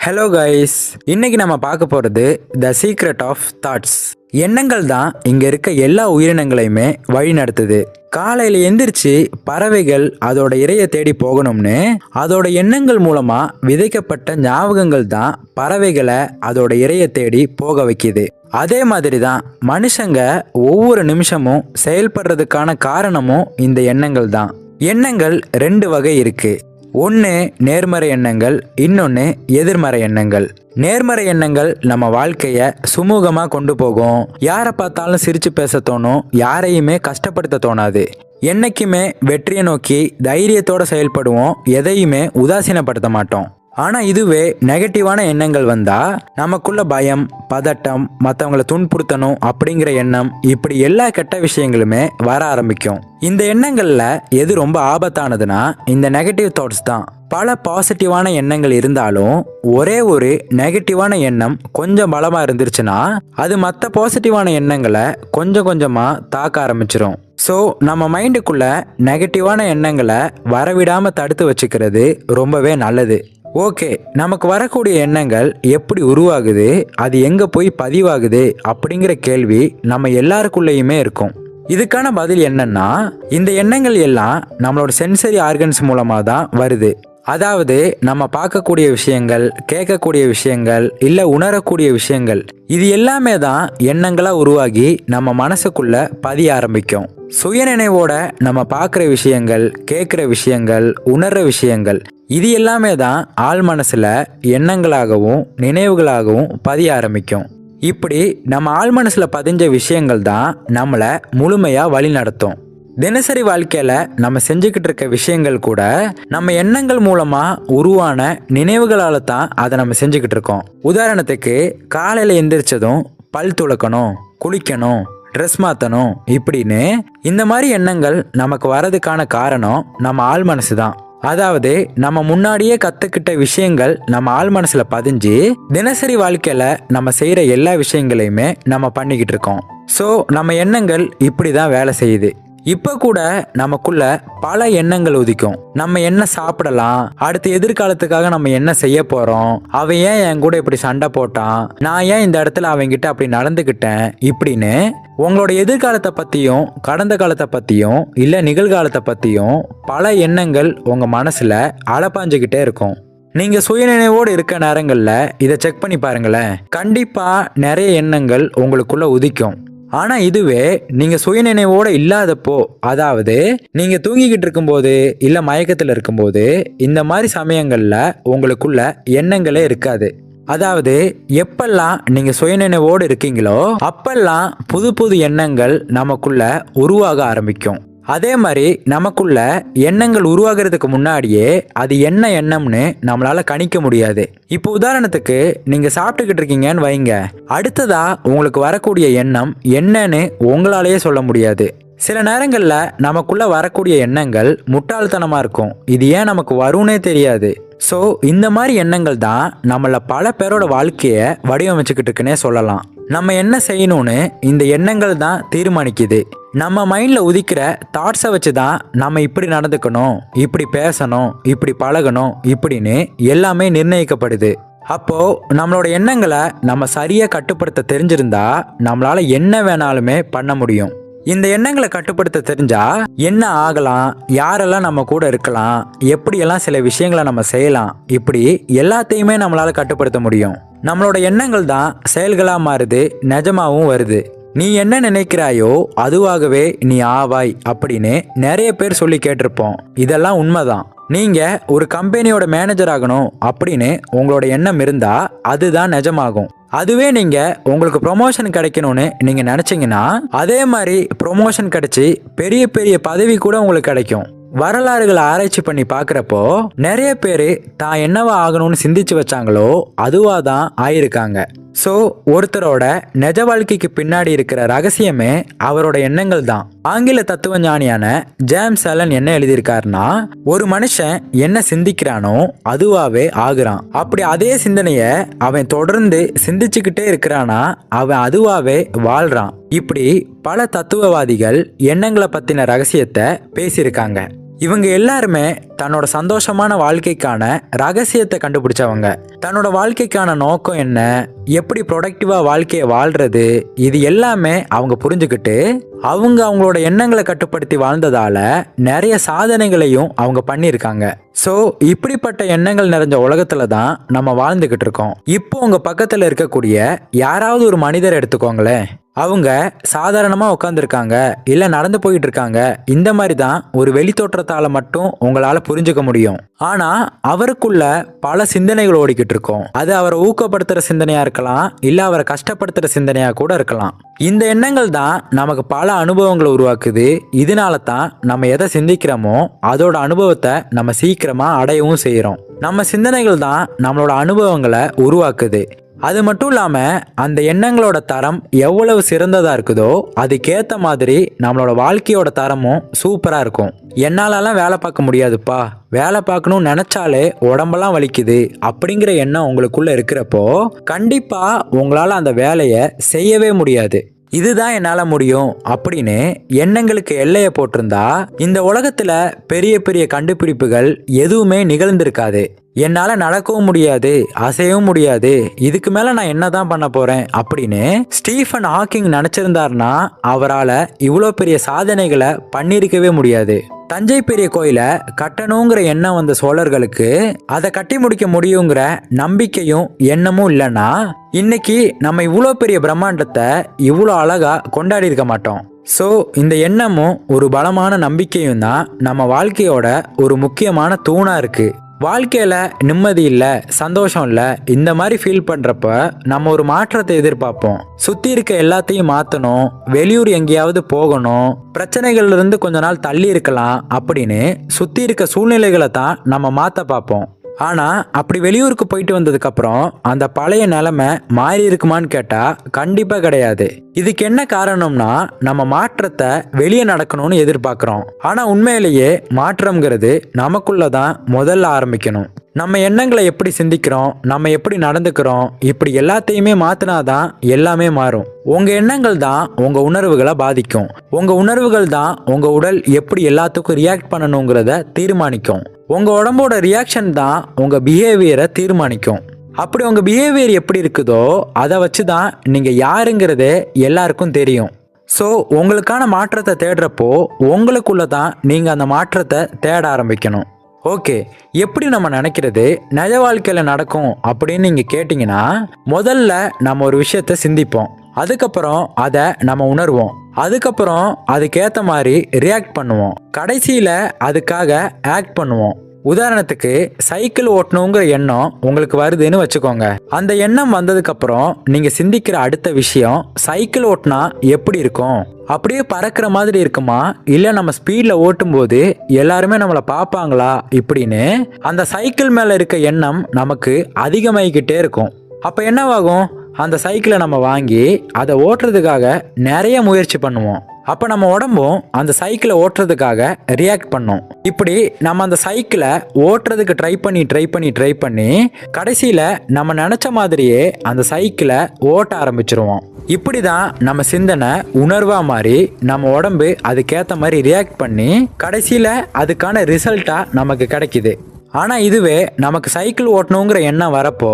Hello guys, இன்னைக்கு நம்ம பார்க்க போகிறது த சீக்ரெட் ஆஃப் தாட்ஸ். எண்ணங்கள் தான் இங்கே இருக்க எல்லா உயிரினங்களையுமே வழி நடத்துது. காலையில் எந்திரிச்சு பறவைகள் அதோட இரையை தேடி போகணும்னு அதோட எண்ணங்கள் மூலமா விதைக்கப்பட்ட ஞாபகங்கள் தான் பறவைகளை அதோட இரையை தேடி போக வைக்குது. அதே மாதிரி தான் மனுஷங்க ஒவ்வொரு நிமிஷமும் செயல்படுறதுக்கான காரணமும் இந்த எண்ணங்கள் தான். எண்ணங்கள் ரெண்டு வகை இருக்கு. ஒன்று நேர்மறை எண்ணங்கள், இன்னொன்று எதிர்மறை எண்ணங்கள். நேர்மறை எண்ணங்கள் நம்ம வாழ்க்கையை சுமூகமாக கொண்டு போகும். யாரை பார்த்தாலும் சிரித்து பேச தோணும், யாரையுமே கஷ்டப்படுத்த தோணாது. என்னைக்குமே வெற்றியை நோக்கி தைரியத்தோடு செயல்படுவோம், எதையுமே உதாசீனப்படுத்த மாட்டோம். ஆனால் இதுவே நெகட்டிவான எண்ணங்கள் வந்தால் நமக்குள்ள பயம், பதட்டம், மற்றவங்களை துன்புறுத்தணும் அப்படிங்கிற எண்ணம், இப்படி எல்லா கெட்ட விஷயங்களுமே வர ஆரம்பிக்கும். இந்த எண்ணங்களில் எது ரொம்ப ஆபத்தானதுன்னா இந்த நெகட்டிவ் தாட்ஸ் தான். பல பாசிட்டிவான எண்ணங்கள் இருந்தாலும் ஒரே ஒரு நெகட்டிவான எண்ணம் கொஞ்சம் பலமாக இருந்துருச்சுன்னா அது மற்ற பாசிட்டிவான எண்ணங்களை கொஞ்சம் கொஞ்சமாக தாக்க ஆரம்பிச்சிடும். ஸோ நம்ம மைண்டுக்குள்ள நெகட்டிவான எண்ணங்களை வரவிடாமல் தடுத்து வச்சுக்கிறது ரொம்பவே நல்லது. ஓகே, நமக்கு வரக்கூடிய எண்ணங்கள் எப்படி உருவாகுது, அது எங்கே போய் பதிவாகுது அப்படிங்கிற கேள்வி நம்ம எல்லாருக்குள்ளேயுமே இருக்கும். இதுக்கான பதில் என்னன்னா, இந்த எண்ணங்கள் எல்லாம் நம்மளோட சென்சரி ஆர்கன்ஸ் மூலமாக தான் வருது. அதாவது நம்ம பார்க்கக்கூடிய விஷயங்கள், கேட்கக்கூடிய விஷயங்கள், இல்லை உணரக்கூடிய விஷயங்கள், இது எல்லாமே தான் எண்ணங்களாக உருவாகி நம்ம மனசுக்குள்ள பதிய ஆரம்பிக்கும். சுயநினைவோட நம்ம பார்க்குற விஷயங்கள், கேட்குற விஷயங்கள், உணர்ற விஷயங்கள், இது எல்லாமே தான் ஆள் மனசில் எண்ணங்களாகவும் நினைவுகளாகவும் பதிய ஆரம்பிக்கும். இப்படி நம்ம ஆள் மனசில் பதிஞ்ச விஷயங்கள் தான் நம்மளை முழுமையாக வழி நடத்தும். தினசரி வாழ்க்கையில் நம்ம செஞ்சுக்கிட்டு இருக்க விஷயங்கள் கூட நம்ம எண்ணங்கள் மூலமாக உருவான நினைவுகளால் தான் அதை நம்ம செஞ்சுக்கிட்டு இருக்கோம். உதாரணத்துக்கு, காலையில் எந்திரிச்சதும் பல் துலக்கணும், குளிக்கணும், ட்ரெஸ் மாற்றணும், இப்படின்னு இந்த மாதிரி எண்ணங்கள் நமக்கு வரதுக்கான காரணம் நம்ம ஆள் மனசு தான். அதாவது நம்ம முன்னாடியே கற்றுக்கிட்ட விஷயங்கள் நம்ம ஆள் மனசில் பதிஞ்சு தினசரி வாழ்க்கையில் நம்ம செய்கிற எல்லா விஷயங்களையுமே நம்ம பண்ணிக்கிட்டு இருக்கோம். ஸோ நம்ம எண்ணங்கள் இப்படி தான் வேலை செய்யுது. இப்போ கூட நமக்குள்ள பல எண்ணங்கள் உதிக்கும். நம்ம என்ன சாப்பிடலாம், அடுத்து எதிர்காலத்துக்காக நம்ம என்ன செய்ய போகிறோம், அவன் ஏன் என் கூட இப்படி சண்டை போட்டான், நான் ஏன் இந்த இடத்துல அவங்கிட்ட அப்படி நடந்துக்கிட்டேன், இப்படின்னு உங்களோட எதிர்காலத்தை பற்றியும் கடந்த காலத்தை பற்றியும் இல்லை நிகழ்காலத்தை பற்றியும் பல எண்ணங்கள் உங்கள் மனசில் அலப்பாஞ்சிக்கிட்டே இருக்கும். நீங்கள் சுயநினைவோடு இருக்க நேரங்களில் இதை செக் பண்ணி பாருங்களேன். கண்டிப்பாக நிறைய எண்ணங்கள் உங்களுக்குள்ள உதிக்கும். ஆனால் இதுவே நீங்கள் சுயநினைவோடு இல்லாதப்போ, அதாவது நீங்கள் தூங்கிக்கிட்டு இருக்கும்போது இல்லை மயக்கத்தில் இருக்கும்போது, இந்த மாதிரி சமயங்களில் உங்களுக்குள்ள எண்ணங்களே இருக்காது. அதாவது எப்பெல்லாம் நீங்கள் சுயநினைவோடு இருக்கீங்களோ அப்பெல்லாம் புது புது எண்ணங்கள் நமக்குள்ள உருவாக ஆரம்பிக்கும். அதே மாதிரி நமக்குள்ள எண்ணங்கள் உருவாகிறதுக்கு முன்னாடியே அது என்ன எண்ணம்னு நம்மளால கணிக்க முடியாது. இப்போ உதாரணத்துக்கு, நீங்க சாப்பிட்டுக்கிட்டு இருக்கீங்கன்னு வைங்க, அடுத்ததா உங்களுக்கு வரக்கூடிய எண்ணம் என்னன்னு உங்களாலேயே சொல்ல முடியாது. சில நேரங்களில் நமக்குள்ள வரக்கூடிய எண்ணங்கள் முட்டாள்தனமாக இருக்கும். இது ஏன் நமக்கு வரும்னே தெரியாது. ஸோ இந்த மாதிரி எண்ணங்கள் தான் நம்மள பல பேரோட வாழ்க்கையை வடிவமைச்சுக்கிட்டு இருக்குன்னே சொல்லலாம். நம்ம என்ன செய்யணும்னு இந்த எண்ணங்கள் தான் தீர்மானிக்குது. நம்ம மைண்டில் உதிக்கிற தாட்ஸை வச்சு தான் நம்ம இப்படி நடந்துக்கணும், இப்படி பேசணும், இப்படி பழகணும், இப்படின்னு எல்லாமே நிர்ணயிக்கப்படுது. அப்போது நம்மளோட எண்ணங்களை நம்ம சரியாக கட்டுப்படுத்த தெரிஞ்சிருந்தா நம்மளால் என்ன வேணாலுமே பண்ண முடியும். இந்த எண்ணங்களை கட்டுப்படுத்த தெரிஞ்சா என்ன ஆகலாம், யாரெல்லாம் நம்ம கூட இருக்கலாம், எப்படியெல்லாம் சில விஷயங்களை நம்ம செய்யலாம், இப்படி எல்லாத்தையுமே நம்மளால் கட்டுப்படுத்த முடியும். நம்மளோட எண்ணங்கள் தான் செயல்களாக மாறுது, நிஜமாகவும் வருது. நீ என்ன நினைக்கிறாயோ அதுவாகவே நீ ஆவாய் அப்படின்னு நிறைய பேர் சொல்லி கேட்டிருப்போம். இதெல்லாம் உண்மைதான். நீங்கள் ஒரு கம்பெனியோட மேனேஜர் ஆகணும் அப்படின்னு உங்களோட எண்ணம் இருந்தால் அதுதான் நிஜமாகும். அதுவே நீங்கள் உங்களுக்கு ப்ரொமோஷன் கிடைக்கணும்னு நீங்கள் நினச்சிங்கன்னா அதே மாதிரி ப்ரொமோஷன் கிடைச்சி பெரிய பெரிய பதவி கூட உங்களுக்கு கிடைக்கும். வரலாறுகளை ஆராய்ச்சி பண்ணி பார்க்குறப்போ நிறைய பேர் தான் என்னவா ஆகணும்னு சிந்திச்சு வச்சாங்களோ அதுவாக தான் ஆயிருக்காங்க. ஸோ ஒருத்தரோட நிஜ வாழ்க்கைக்கு பின்னாடி இருக்கிற ரகசியமே அவரோட எண்ணங்கள் தான். ஆங்கில தத்துவ ஞானியான ஜேம்ஸ் அலன் என்ன எழுதியிருக்காருன்னா, ஒரு மனுஷன் என்ன சிந்திக்கிறானோ அதுவாகவே ஆகுறான். அப்படி அதே சிந்தனையை அவன் தொடர்ந்து சிந்திச்சுக்கிட்டே இருக்கிறானா அவன் அதுவாகவே வாழ்றான். இப்படி பல தத்துவவாதிகள் எண்ணங்களை பற்றின ரகசியத்தை பேசியிருக்காங்க. இவங்க எல்லாருமே தன்னோட சந்தோஷமான வாழ்க்கைக்கான ரகசியத்தை கண்டுபிடிச்சவங்க. தன்னோட வாழ்க்கைக்கான நோக்கம் என்ன, எப்படி ப்ரொடக்டிவா வாழ்க்கையை வாழ்றது, இது எல்லாமே அவங்க புரிஞ்சுக்கிட்டு அவங்களோட எண்ணங்களை கட்டுப்படுத்தி வாழ்ந்ததால நிறைய சாதனைகளையும் அவங்க பண்ணியிருக்காங்க. ஸோ இப்படிப்பட்ட எண்ணங்கள் நிறைஞ்ச உலகத்துல தான் நம்ம வாழ்ந்துகிட்டு இருக்கோம். இப்போ உங்க பக்கத்துல இருக்கக்கூடிய யாராவது ஒரு மனிதர் எடுத்துக்கோங்களேன். அவங்க சாதாரணமா உட்காந்துருக்காங்க, இல்ல நடந்து போயிட்டு இருக்காங்க. இந்த மாதிரி தான் ஒரு வெளித்தோற்றத்தால மட்டும் உங்களால புரிஞ்சுக்க முடியும். ஆனா அவருக்குள்ள பல சிந்தனைகள் ஓடிக்கிட்டு இருக்கும். அது அவரை ஊக்கப்படுத்துற சிந்தனையா இருக்கலாம், இல்ல அவரை கஷ்டப்படுத்துற சிந்தனையா கூட இருக்கலாம். இந்த எண்ணங்கள் தான் நமக்கு பல அனுபவங்களை உருவாக்குது. இதனால தான் நம்ம எதை சிந்திக்கிறோமோ அதோட அனுபவத்தை நம்ம சீக்கிரமா அடையவும் செய்யறோம். நம்ம சிந்தனைகள் தான் நம்மளோட அனுபவங்களை உருவாக்குது. அது மட்டும் இல்லாமல் அந்த எண்ணங்களோட தரம் எவ்வளவு சிறந்ததாக இருக்குதோ அதுக்கேற்ற மாதிரி நம்மளோட வாழ்க்கையோட தரமும் சூப்பராக இருக்கும். என்னாலலாம் வேலை பார்க்க முடியாதுப்பா, வேலை பார்க்கணும்னு நினச்சாலே உடம்பெல்லாம் வலிக்குது அப்படிங்கிற எண்ணம் உங்களுக்குள்ள இருக்கிறப்போ கண்டிப்பாக உங்களால் அந்த வேலையை செய்யவே முடியாது. இதுதான் என்னால் முடியும் அப்படின்னு எண்ணங்களுக்கு எல்லையை போட்டிருந்தா இந்த உலகத்தில் பெரிய பெரிய கண்டுபிடிப்புகள் எதுவுமே நிகழ்ந்திருக்காது. என்னால் நடக்கவும் முடியாது, அசையவும் முடியாது, இதுக்கு மேலே நான் என்ன தான் பண்ண போகிறேன் அப்படின்னு ஸ்டீஃபன் ஹாக்கிங் நினச்சிருந்தாருன்னா அவரால் இவ்வளோ பெரிய சாதனைகளை பண்ணியிருக்கவே முடியாது. தஞ்சை பெரிய கோயிலை கட்டணுங்கிற எண்ணம் வந்த சோழர்களுக்கு அதை கட்டி முடிக்க முடியுங்கிற நம்பிக்கையும் எண்ணமும் இல்லைன்னா இன்னைக்கு நம்ம இவ்வளோ பெரிய பிரம்மாண்டத்தை இவ்வளோ அழகா கொண்டாடி இருக்க மாட்டோம். ஸோ இந்த எண்ணமும் ஒரு பலமான நம்பிக்கையும் தான் நம்ம வாழ்க்கையோட ஒரு முக்கியமான தூணாக இருக்கு. வாழ்க்கையில் நிம்மதி இல்லை, சந்தோஷம் இல்லை, இந்த மாதிரி ஃபீல் பண்ணுறப்ப நம்ம ஒரு மாற்றத்தை எதிர்பார்ப்போம். சுற்றி இருக்க எல்லாத்தையும் மாற்றணும், வெளியூர் எங்கேயாவது போகணும், பிரச்சனைகள்லேருந்து கொஞ்ச நாள் தள்ளி இருக்கலாம் அப்படின்னு சுற்றி இருக்க சூழ்நிலைகளை தான் நம்ம மாற்ற பார்ப்போம். ஆனால் அப்படி வெளியூருக்கு போயிட்டு வந்ததுக்கப்புறம் அந்த பழைய நிலைமை மாறி இருக்குமான்னு கேட்டால் கண்டிப்பாக கிடையாது. இதுக்கு என்ன காரணம்னா நம்ம மாற்றத்தை வெளியே நடக்கணும்னு எதிர்பார்க்குறோம். ஆனால் உண்மையிலேயே மாற்றம்ங்கிறது நமக்குள்ள தான் முதல்ல ஆரம்பிக்கணும். நம்ம எண்ணங்களை எப்படி சிந்திக்கிறோம், நம்ம எப்படி நடந்துக்கிறோம், இப்படி எல்லாத்தையுமே மாற்றினாதான் எல்லாமே மாறும். உங்கள் எண்ணங்கள் தான் உங்கள் உணர்வுகளை பாதிக்கும். உங்கள் உணர்வுகள் தான் உங்கள் உடல் எப்படி எல்லாத்துக்கும் ரியாக்ட் பண்ணணுங்கிறத தீர்மானிக்கும். உங்கள் உடம்போட ரியாக்ஷன் தான் உங்கள் பிஹேவியரை தீர்மானிக்கும். அப்படி உங்கள் பிஹேவியர் எப்படி இருக்குதோ அதை வச்சு தான் நீங்கள் யாருங்கிறதே எல்லாருக்கும் தெரியும். ஸோ உங்களுக்கான மாற்றத்தை தேடுறப்போ உங்களுக்குள்ள தான் நீங்கள் அந்த மாற்றத்தை தேட ஆரம்பிக்கணும். ஓகே, எப்படி நம்ம நினைக்கிறது நிஜ வாழ்க்கையில் நடக்கும் அப்படின்னு நீங்கள் கேட்டிங்கன்னா முதல்ல நம்ம ஒரு விஷயத்தை சிந்திப்போம், அதுக்கப்புறம் அதை நம்ம உணர்வோம், அதுக்கப்புறம் அதுக்கேற்ற மாதிரி ரியாக்ட் பண்ணுவோம், கடைசியில் அதுக்காக ஆக்ட் பண்ணுவோம். உதாரணத்துக்கு சைக்கிள் ஓட்டணுங்கிற எண்ணம் உங்களுக்கு வருதுன்னு வச்சுக்கோங்க. அந்த எண்ணம் வந்ததுக்கப்புறம் நீங்கள் சிந்திக்கிற அடுத்த விஷயம் சைக்கிள் ஓட்டினா எப்படி இருக்கும், அப்படியே பறக்கிற மாதிரி இருக்குமா, இல்லை நம்ம ஸ்பீடில் ஓட்டும்போது எல்லாருமே நம்மளை பார்ப்பாங்களா இப்படின்னு அந்த சைக்கிள் மேலே இருக்க எண்ணம் நமக்கு அதிகமாகிக்கிட்டே இருக்கும். அப்போ என்னவாகும், அந்த சைக்கிளை நம்ம வாங்கி அதை ஓட்டுறதுக்காக நிறைய முயற்சி பண்ணுவோம். அப்போ நம்ம உடம்பும் அந்த சைக்கிளை ஓட்டுறதுக்காக ரியாக்ட் பண்ணும். இப்படி நம்ம அந்த சைக்கிளை ஓட்டுறதுக்கு ட்ரை பண்ணி கடைசியில் நம்ம நினச்ச மாதிரியே அந்த சைக்கிளை ஓட்ட ஆரம்பிச்சிருவோம். இப்படி தான் நம்ம சிந்தனை உணர்வாக மாறி நம்ம உடம்பு அதுக்கேற்ற மாதிரி ரியாக்ட் பண்ணி கடைசியில் அதுக்கான ரிசல்ட்டாக நமக்கு கிடைக்குது. ஆனால் இதுவே நமக்கு சைக்கிள் ஓட்டணுங்கிற எண்ணம் வரப்போ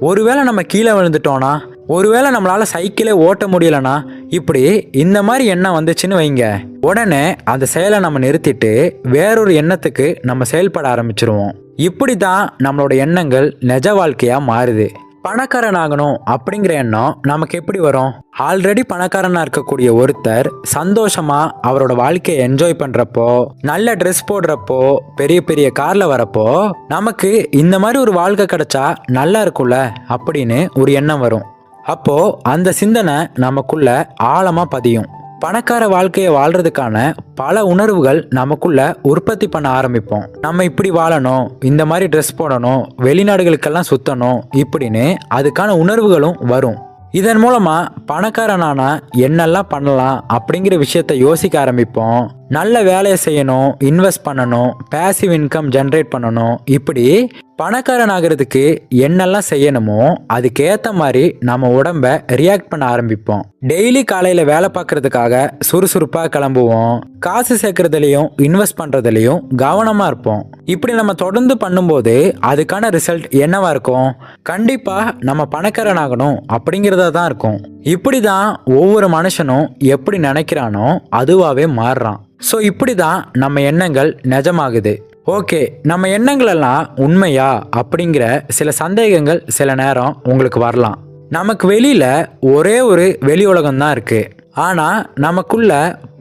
ஒருவேளை நம்ம கீழே விழுந்துட்டோன்னா, ஒருவேளை நம்மளால சைக்கிளே ஓட்ட முடியலனா, இப்படி இந்த மாதிரி எண்ணம் வந்துச்சுன்னு வைங்க, உடனே அந்த செயலை நம்ம நிறுத்திட்டு வேறொரு எண்ணத்துக்கு நம்ம செயல்பட ஆரம்பிச்சிருவோம். இப்படி தான் நம்மளோட எண்ணங்கள் நிஜ வாழ்க்கையாக மாறுது. பணக்காரன் ஆகணும் அப்படிங்கிற எண்ணம் நமக்கு எப்படி வரும்? ஆல்ரெடி பணக்காரனா இருக்கக்கூடிய ஒருத்தர் சந்தோஷமா அவரோட வாழ்க்கையை என்ஜாய் பண்றப்போ, நல்ல ட்ரெஸ் போடுறப்போ, பெரிய பெரிய கார்ல வரப்போ நமக்கு இந்த மாதிரி ஒரு வாழ்க்கை கிடைச்சா நல்லா இருக்கும்ல அப்படின்னு ஒரு எண்ணம் வரும். அப்போ அந்த சிந்தனை நமக்குள்ள ஆழமா பதியும். பணக்கார வாழ்க்கையை வாழ்றதுக்கான பல உணர்வுகள் நமக்குள்ள உற்பத்தி பண்ண ஆரம்பிப்போம். நம்ம இப்படி வாழணும், இந்த மாதிரி ட்ரெஸ் போடணும், வெளிநாடுகளுக்கெல்லாம் சுத்தணும் இப்படின்னு அதுக்கான உணர்வுகளும் வரும். இதன் மூலமா பணக்காரனானா என்னெல்லாம் பண்ணலாம் அப்படிங்கிற விஷயத்த யோசிக்க ஆரம்பிப்போம். நல்ல வேலையை செய்யணும், இன்வெஸ்ட் பண்ணணும், பேசிவ் இன்கம் ஜென்ரேட் பண்ணணும், இப்படி பணக்காரன் ஆகிறதுக்கு என்னெல்லாம் செய்யணுமோ அதுக்கேற்ற மாதிரி நம்ம உடம்ப ரியாக்ட் பண்ண ஆரம்பிப்போம். டெய்லி காலையில் வேலை பார்க்கறதுக்காக சுறுசுறுப்பாக கிளம்புவோம். காசு சேர்க்கறதுலையும் இன்வெஸ்ட் பண்ணுறதுலையும் கவனமாக இருப்போம். இப்படி நம்ம தொடர்ந்து பண்ணும்போது அதுக்கான ரிசல்ட் என்னவா இருக்கும்? கண்டிப்பாக நம்ம பணக்காரன் ஆகணும் அப்படிங்கிறதா தான் இருக்கும். இப்படி தான் ஒவ்வொரு மனுஷனும் எப்படி நினைக்கிறானோ அதுவாகவே மாறுறான். ஸோ இப்படி தான் நம்ம எண்ணங்கள் நிஜமாகுது. ஓகே, நம்ம எண்ணங்கள் எல்லாம் உண்மையா அப்படிங்கிற சில சந்தேகங்கள் சில நேரம் உங்களுக்கு வரலாம். நமக்கு வெளியில ஒரே ஒரு வெளி உலகம் தான் இருக்கு, ஆனா நமக்குள்ள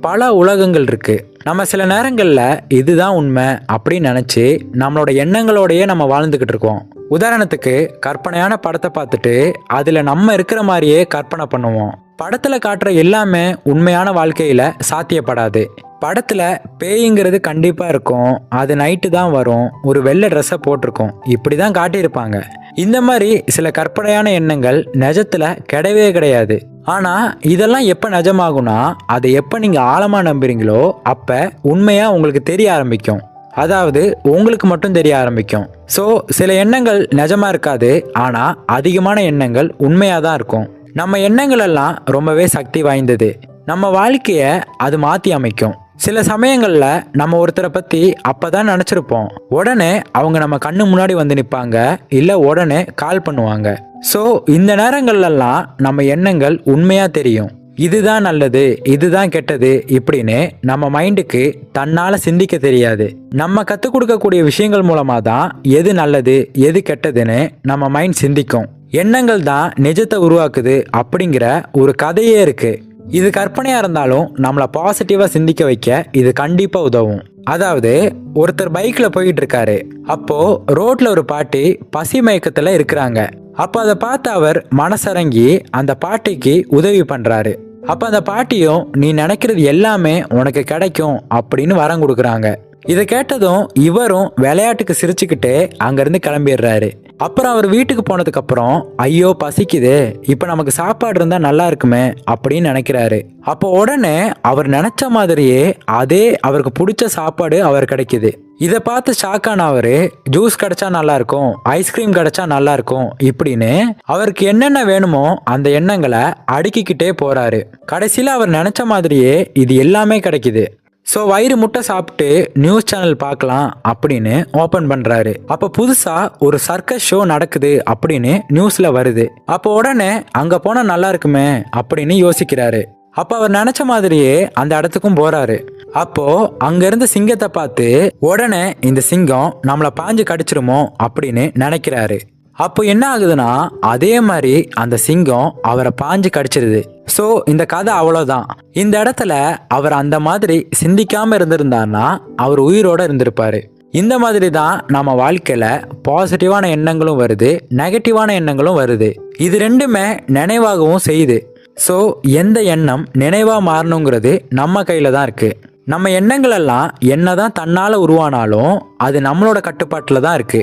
பல உலகங்கள் இருக்கு. நம்ம சில நேரங்கள்ல இதுதான் உண்மை அப்படின்னு நினைச்சு நம்மளோட எண்ணங்களோடயே நம்ம வாழ்ந்துகிட்டு இருக்கோம். உதாரணத்துக்கு, கற்பனையான படத்தை பார்த்துட்டு அதுல நம்ம இருக்கிற மாதிரியே கற்பனை பண்ணுவோம். படத்துல காட்டுற எல்லாமே உண்மையான வாழ்க்கையில சாத்தியப்படாது. படத்துல பேய்ங்கிறது கண்டிப்பா இருக்கும், அது நைட்டு தான் வரும், ஒரு வெள்ளை ட்ரெஸ்ஸை போட்டிருக்கும், இப்படிதான் காட்டியிருப்பாங்க. இந்த மாதிரி சில கற்பனையான எண்ணங்கள் நிஜத்துல கிடையவே கிடையாது. ஆனா இதெல்லாம் எப்ப நிஜமாகும்னா, அதை எப்ப நீங்க ஆழமா நம்புறீங்களோ அப்ப உண்மையா உங்களுக்கு தெரிய ஆரம்பிக்கும். அதாவது உங்களுக்கு மட்டும் தெரிய ஆரம்பிக்கும். ஸோ சில எண்ணங்கள் நிஜமா இருக்காது, ஆனா அதிகமான எண்ணங்கள் உண்மையா தான் இருக்கும். நம்ம எண்ணங்கள் எல்லாம் ரொம்பவே சக்தி வாய்ந்தது. நம்ம வாழ்க்கையை அது மாற்றி அமைக்கும். சில சமயங்கள்ல நம்ம ஒருத்தரை பத்தி அப்பதான் நினைச்சிருப்போம், உடனே அவங்க நம்ம கண்ணு முன்னாடி வந்து நிற்பாங்க, இல்லை உடனே கால் பண்ணுவாங்க. ஸோ இந்த நேரங்கள்லாம் நம்ம எண்ணங்கள் உண்மையா தெரியும். இதுதான் நல்லது, இதுதான் கெட்டது இப்படின்னு நம்ம மைண்டுக்கு தன்னால சிந்திக்க தெரியாது. நம்ம கற்றுக் கொடுக்கக்கூடிய விஷயங்கள் மூலமாக தான் எது நல்லது எது கெட்டதுன்னு நம்ம மைண்ட் சிந்திக்கும். எண்ணங்கள் தான் நிஜத்தை உருவாக்குது அப்படிங்கிற ஒரு கதையே இருக்கு. இது கற்பனையா இருந்தாலும் நம்மளை பாசிட்டிவா சிந்திக்க வைக்க இது கண்டிப்பா உதவும். அதாவது, ஒருத்தர் பைக்ல போயிட்டு இருக்காரு. அப்போ ரோட்ல ஒரு பாட்டி பசி மயக்கத்துல இருக்கிறாங்க. அப்போ அதை பார்த்து அவர் மனசரங்கி அந்த பாட்டிக்கு உதவி பண்றாரு. அப்ப அந்த பாட்டியும் நீ நினைக்கிறது எல்லாமே உனக்கு கிடைக்கும் அப்படின்னு வரம் கொடுக்குறாங்க. இதை கேட்டதும் இவரும் விளையாட்டுக்கு சிரிச்சுக்கிட்டு அங்கிருந்து கிளம்பிடுறாரு. அப்புறம் அவர் வீட்டுக்கு போனதுக்கு அப்புறம், ஐயோ பசிக்குது, இப்ப நமக்கு சாப்பாடு இருந்தா நல்லா இருக்குமே அப்படின்னு நினைக்கிறாரு. அப்போ உடனே அவர் நினைச்ச மாதிரியே அதே அவருக்கு பிடிச்ச சாப்பாடு அவர் கிடைக்குது. இதை பார்த்து ஷாக்கான அவரு, ஜூஸ் கிடைச்சா நல்லா இருக்கும், ஐஸ்கிரீம் கிடைச்சா நல்லா இருக்கும் இப்படின்னு அவருக்கு என்னென்ன வேணுமோ அந்த எண்ணங்களை அடுக்கிக்கிட்டே போறாரு. கடைசியில அவர் நினைச்ச மாதிரியே இது எல்லாமே கிடைக்குது. ஸோ வயிறு முட்டை சாப்பிட்டு நியூஸ் சேனல் பார்க்கலாம் அப்படின்னு ஓப்பன் பண்ணுறாரு. அப்போ புதுசாக ஒரு சர்க்கஸ் ஷோ நடக்குது அப்படின்னு நியூஸில் வருது. அப்போ உடனே அங்கே போனால் நல்லா இருக்குமே அப்படின்னு யோசிக்கிறாரு. அப்போ அவர் நினச்ச மாதிரியே அந்த இடத்துக்கும் போகிறாரு. அப்போ அங்கேருந்து சிங்கத்தை பார்த்து உடனே இந்த சிங்கம் நம்மளை பாஞ்சு கடிச்சிருமோ அப்படின்னு நினைக்கிறாரு. அப்போ என்ன ஆகுதுன்னா, அதே மாதிரி அந்த சிங்கம் அவரை பாஞ்சு கடிச்சிருது. ஸோ இந்த கதை அவ்வளோதான். இந்த இடத்துல அவர் அந்த மாதிரி சிந்திக்காம இருந்திருந்தார்னா அவர் உயிரோட இருந்திருப்பாரு. இந்த மாதிரி தான் நம்ம வாழ்க்கையில பாசிட்டிவான எண்ணங்களும் வருது, நெகட்டிவான எண்ணங்களும் வருது. இது ரெண்டுமே நினைவாகவும் செய்யுது. ஸோ எந்த எண்ணம் நினைவாக மாறணுங்கிறது நம்ம கையில் தான் இருக்கு. நம்ம எண்ணங்கள் எல்லாம் என்னதான் தன்னால உருவானாலும் அது நம்மளோட கட்டுப்பாட்டில் தான் இருக்கு.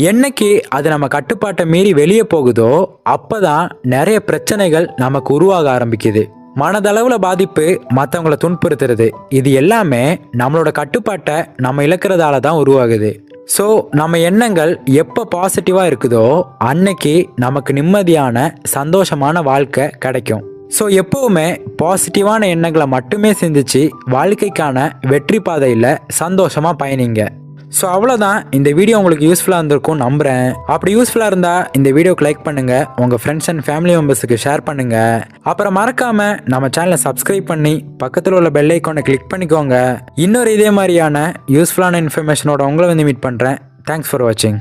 என்னைக்கு அது நம்ம கட்டுப்பாட்டை மீறி வெளியே போகுதோ அப்பதான் நிறைய பிரச்சனைகள் நமக்கு உருவாக ஆரம்பிக்குது. மனதளவுல பாதிப்பு, மற்றவங்களை துன்புறுத்துறது, இது எல்லாமே நம்மளோட கட்டுப்பாட்டை நம்ம இழக்கிறதால தான் உருவாகுது. ஸோ நம்ம எண்ணங்கள் எப்போ பாசிட்டிவாக இருக்குதோ அன்னைக்கு நமக்கு நிம்மதியான சந்தோஷமான வாழ்க்கை கிடைக்கும். ஸோ எப்போவுமே பாசிட்டிவான எண்ணங்களை மட்டுமே சிந்திச்சு வாழ்க்கைக்கான வெற்றி பாதையில் சந்தோஷமாக பயணிங்க. ஸோ அவ்வளோதான். இந்த வீடியோ உங்களுக்கு யூஸ்ஃபுல்லாக இருந்திருக்கும் நம்புகிறேன். அப்படி யூஸ்ஃபுல்லாக இருந்தால் இந்த வீடியோக்கு லைக் பண்ணுங்கள், உங்கள் ஃப்ரெண்ட்ஸ் அண்ட் ஃபேமிலி மெம்பர்ஸுக்கு ஷேர் பண்ணுங்கள். அப்புறம் மறக்காமல் நம்ம சேனலை சப்ஸ்கிரைப் பண்ணி பக்கத்தில் உள்ள பெல் ஐக்கானை கிளிக் பண்ணிக்கோங்க. இன்னொரு இதே மாதிரியான யூஸ்ஃபுல்லான இன்ஃபர்மேஷனோட உங்களை வந்து மீட் பண்ணுறேன். தேங்க்ஸ் ஃபார் வாட்சிங்.